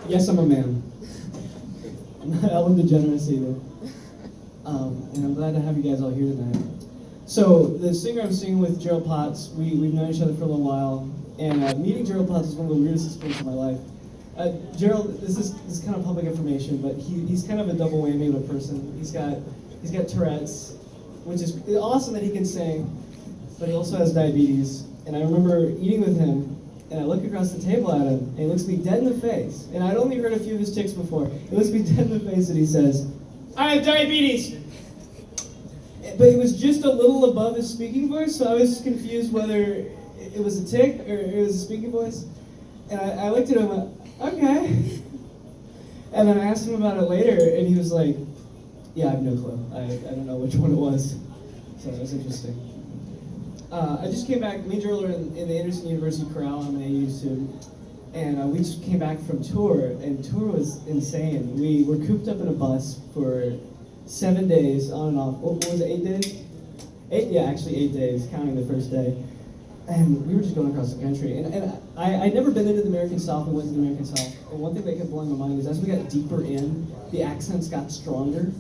Yes, I'm a man. I'm not Ellen DeGeneres either. And I'm glad to have you guys all here tonight. So, the singer I'm singing with, Gerald Potts, we've known each other for a little while, and meeting Gerald Potts is one of the weirdest experiences of my life. Gerald, this is kind of public information, but he's kind of a double whammy of a person. He's got Tourette's, which is awesome that he can sing, but he also has diabetes. And I remember eating with him, and I look across the table at him, and he looks me dead in the face. And I'd only heard a few of his tics before. He looks me dead in the face and he says, "I have diabetes!" But it was just a little above his speaking voice, so I was confused whether it was a tic or it was a speaking voice. And I looked at him and went, "Okay." And then I asked him about it later, and he was like, "Yeah, I have no clue. I don't know which one it was." So that was interesting. I just came back. Me and Gerald are in the Anderson University Chorale. I'm an AU student. And we just came back from tour, and tour was insane. We were cooped up in a bus for 7 days, on and off. What was it, 8 days? 8 days, counting the first day. And we were just going across the country. And I'd never been into the American South. We went to the American South. And one thing that kept blowing my mind is as we got deeper in, the accents got stronger.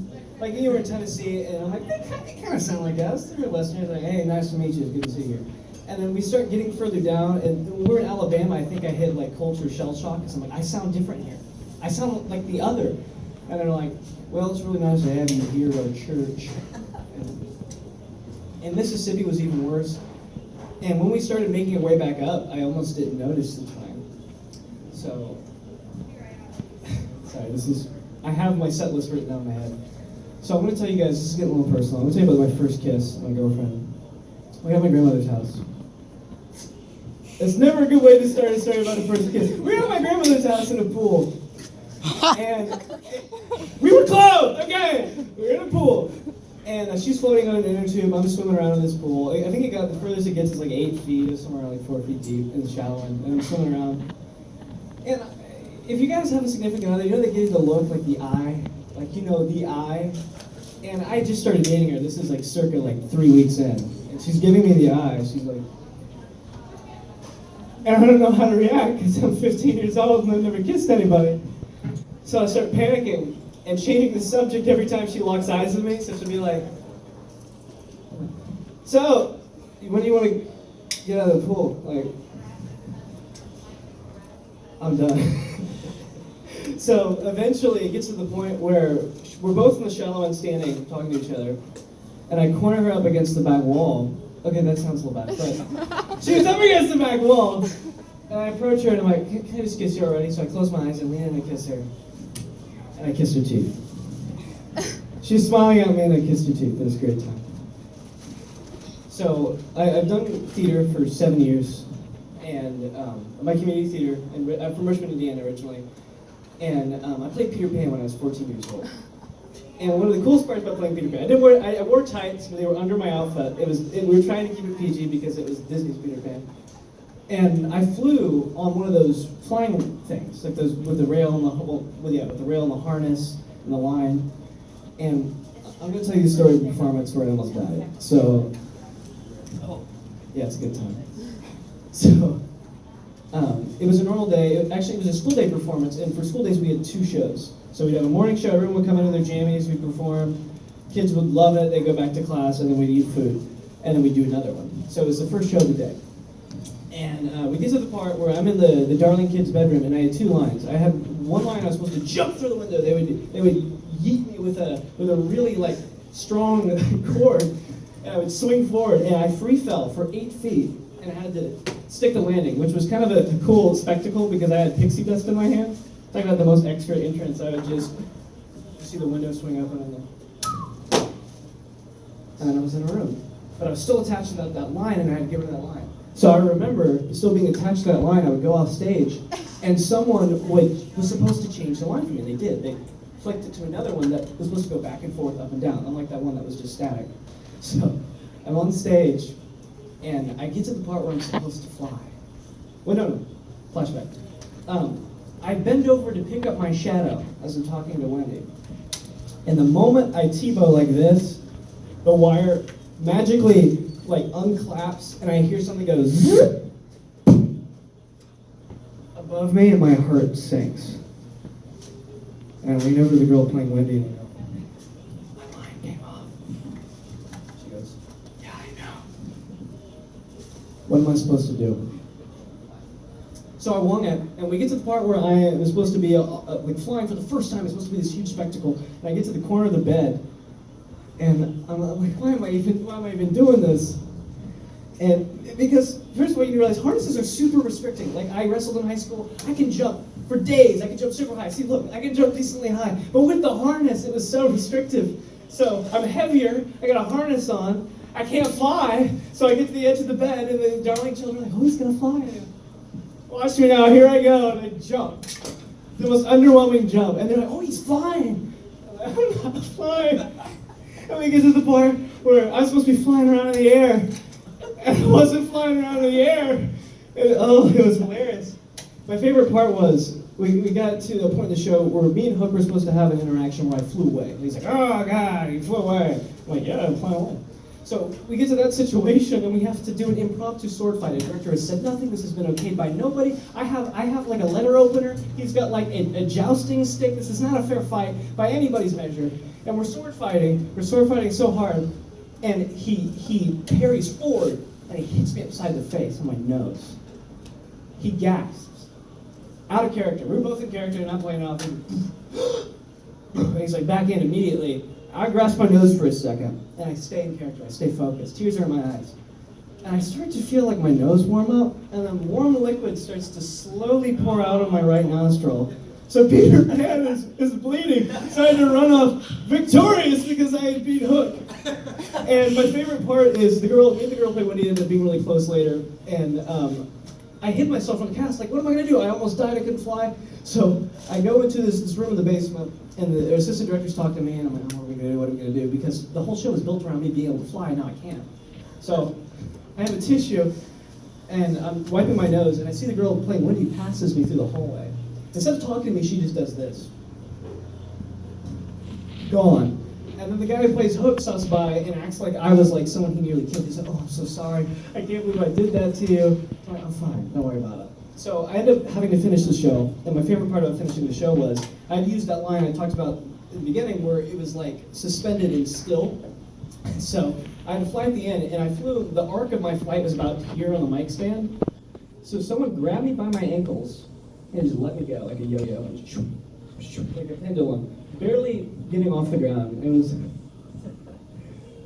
Like, you were in Tennessee, and I'm like, they kind of sound like us. They're Westerners. Like, "Hey, nice to meet you. It's good to see you." And then we start getting further down, and when we were in Alabama, I think I hit, like, culture shell shock, because I'm like, I sound different here. I sound like the other. And they're like, "Well, it's really nice to have you here at our church." And Mississippi was even worse. And when we started making our way back up, I almost didn't notice the time. So, sorry, I have my set list written down in my head. So I'm going to tell you guys, this is getting a little personal. I'm going to tell you about my first kiss, my girlfriend. We got my grandmother's house. It's never a good way to start a story about a first kiss. We were at my grandmother's house in a pool. And we were clothed, okay? We were in a pool. And she's floating on an inner tube. I'm swimming around in this pool. I think the furthest it gets is like 8 feet. It's somewhere like 4 feet deep in the shallow end. And I'm swimming around. And if you guys have a significant other, you know they give you the look, like the eye. Like, you know, the eye. And I just started dating her. This is like circa like 3 weeks in. And she's giving me the eye. She's like, and I don't know how to react because I'm 15 years old and I've never kissed anybody. So I start panicking and changing the subject every time she locks eyes with me. So she'll be like, "So, when do you want to get out of the pool?" Like, I'm done. So eventually it gets to the point where we're both in the shallow end standing, talking to each other, and I corner her up against the back wall. Okay, that sounds a little bad, but she was up against the back wall, and I approach her and I'm like, "Can I just kiss you already?" So I close my eyes and lean in and I kiss her, and I kissed her cheek. She's smiling at me and I kissed her cheek. It was a great time. So I've done theater for 7 years, and my community theater, and I'm from Richmond, Indiana originally. And I played Peter Pan when I was 14 years old. And one of the coolest parts about playing Peter Pan, I wore tights, but they were under my outfit. We were trying to keep it PG because it was Disney's Peter Pan. And I flew on one of those flying things, like those with the rail and with the rail and the harness and the line. And I'm going to tell you the story of the performance where I almost died. So, yeah, it's a good time. So. It was a normal day. It was a school day performance, and for school days we had 2 shows. So we'd have a morning show, everyone would come in their jammies, we'd perform, kids would love it, they'd go back to class, and then we'd eat food, and then we'd do another one. So it was the first show of the day. And we get to the part where I'm in the darling kid's bedroom, and I had 2 lines. I had one line I was supposed to jump through the window. They would yeet me with a really like strong cord, and I would swing forward, and I free fell for 8 feet. And I had to stick the landing, which was kind of a cool spectacle because I had pixie dust in my hand. Talking about the most extra entrance, I would just see the window swing open and then I was in a room. But I was still attached to that line, and I had to give her that line. So I remember still being attached to that line. I would go off stage, and someone was supposed to change the line for me. They did. They flicked it to another one that was supposed to go back and forth, up and down, unlike that one that was just static. So I'm on stage. And I get to the part where I'm supposed to fly. Well, no, flashback. I bend over to pick up my shadow as I'm talking to Wendy. And the moment I T-bow like this, the wire magically like unclaps, and I hear something go zip above me, and my heart sinks. And I lean over to the girl playing Wendy and I go, my mind came off. She goes, yeah, I know. What am I supposed to do? So I wung it, and we get to the part where I was supposed to be like flying for the first time. It's supposed to be this huge spectacle. And I get to the corner of the bed, and I'm like, why am I even doing this? And because first of all, you realize harnesses are super restricting. Like I wrestled in high school, I can jump for days. I can jump super high. See, look, I can jump decently high. But with the harness, it was so restrictive. So I'm heavier. I got a harness on. I can't fly. So I get to the edge of the bed, and the darling children are like, oh, he's gonna fly. Watch me now, here I go, and I jump. The most underwhelming jump. And they're like, oh, he's flying. I'm not flying. And we get to the part where I'm supposed to be flying around in the air. And I wasn't flying around in the air. And, it was hilarious. My favorite part was, we got to the point in the show where me and Hook were supposed to have an interaction where I flew away. And he's like, oh, God, you flew away. I'm like, yeah, I'm flying away. So we get to that situation and we have to do an impromptu sword fight. The director has said nothing. This has been okayed by nobody. I have like a letter opener. He's got like a jousting stick. This is not a fair fight by anybody's measure. And we're sword fighting. We're sword fighting so hard. And he parries forward and he hits me upside the face on my nose. He gasps. Out of character. We're both in character, not playing off. And he's like back in immediately. I grasp my nose for a second, and I stay in character. I stay focused. Tears are in my eyes. And I start to feel like my nose warm up, and then warm liquid starts to slowly pour out of my right nostril. So Peter Pan is bleeding, trying to run off victorious because I had beat Hook. And my favorite part is me and the girl play Wendy ended up being really close later, and I hid myself from the cast. Like, what am I going to do? I almost died. I couldn't fly. So I go into this room in the basement, and the assistant directors talk to me, and I'm like, oh, what are we going to do? What are we going to do? Because the whole show is built around me being able to fly, and now I can't. So I have a tissue, and I'm wiping my nose, and I see the girl playing Wendy passes me through the hallway. Instead of talking to me, she just does this. Gone. And then the guy who plays Hook stops by and acts like I was like someone he nearly killed. He's like, oh, I'm so sorry. I can't believe I did that to you. I'm like, I'm fine. Don't worry about it. So I ended up having to finish the show. And my favorite part about finishing the show was I'd used that line I talked about in the beginning where it was like suspended and still. So I had to fly at the end, and I flew. The arc of my flight was about here on the mic stand. So someone grabbed me by my ankles and just let me go like a yo-yo, and like a pendulum, barely getting off the ground. It was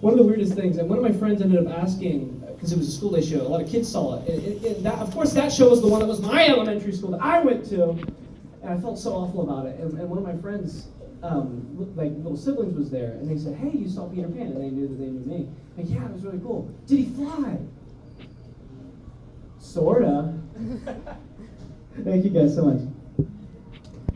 one of the weirdest things. And one of my friends ended up asking, because it was a school day show, a lot of kids saw it. And of course, that show was the one that was my elementary school that I went to, and I felt so awful about it. And one of my friends, like little siblings, was there, and they said, "Hey, you saw Peter Pan," and they knew that they knew me. Like, yeah, it was really cool. Did he fly? Sorta. Thank you guys so much.